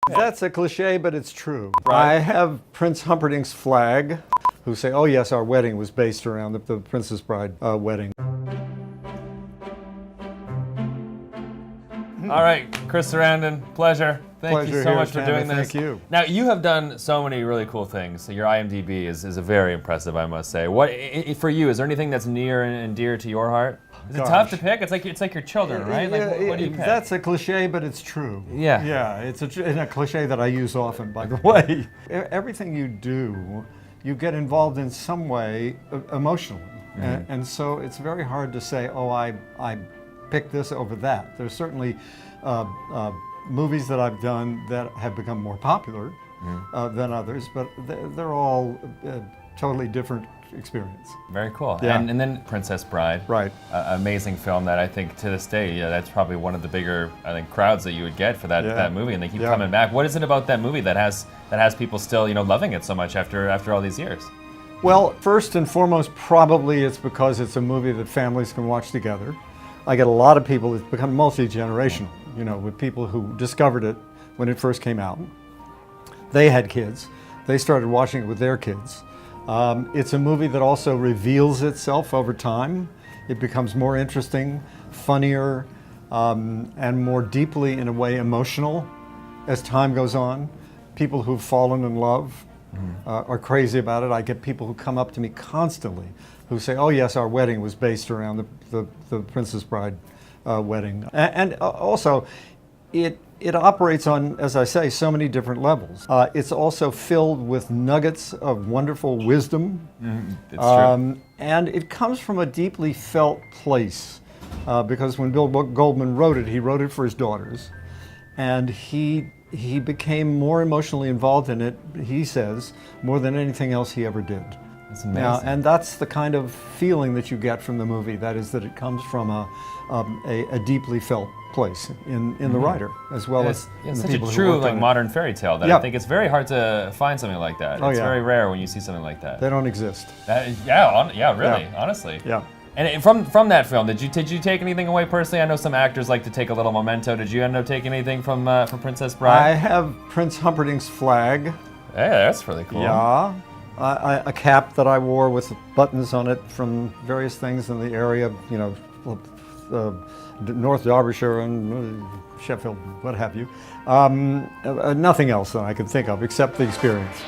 That's a cliche, but it's true. Right. I have Prince Humperdinck's flag, who say, oh yes, our wedding was based around the Princess Bride wedding. All right, Chris Sarandon, pleasure. Thank you so much for doing this. Thank you. Now, you have done so many really cool things. So your IMDb is very impressive, I must say. What for you? Is there anything that's near and dear to your heart? Is it tough to pick? It's like your children, right? Like, what do you pick? That's a cliche, but it's true. Yeah. Yeah, it's a cliche that I use often, by the way. Everything you do, you get involved in some way emotionally. Mm-hmm. And so it's very hard to say, oh, I pick this over that. There's certainly movies that I've done that have become more popular than others, but they're all totally different experience. Very cool. Yeah. And then Princess Bride. Right. Amazing film that I think to this day, that's probably one of the bigger, I think, crowds that you would get for that movie, and they keep coming back. What is it about that movie that has people still, loving it so much after all these years? Well, first and foremost, probably it's because it's a movie that families can watch together. I get a lot of people, it's become multi-generational, with people who discovered it when it first came out. They had kids. They started watching it with their kids. It's a movie that also reveals itself over time. It becomes more interesting, funnier, and more deeply, in a way, emotional as time goes on. People who've fallen in love are crazy about it. I get people who come up to me constantly who say, oh yes, our wedding was based around the Princess Bride wedding. And also, it operates on, as I say, so many different levels. It's also filled with nuggets of wonderful wisdom. It's true. And it comes from a deeply felt place. Because when Goldman wrote it, he wrote it for his daughters. And he became more emotionally involved in it, he says, more than anything else he ever did. That's amazing. And that's the kind of feeling that you get from the movie. That is, that it comes from a deeply felt place in the writer, as well as in the such people a who true worked on it. modern fairy tale that I think it's very hard to find something like that. It's very rare when you see something like that. They don't exist. Really, honestly. Yeah. And from that film, did you take anything away personally? I know some actors like to take a little memento. Did you end up taking anything from Princess Bride? I have Prince Humperdinck's flag. Hey, that's really cool. Yeah. A cap that I wore with buttons on it from various things in the area, North Derbyshire and Sheffield, what have you. Nothing else that I can think of except the experience.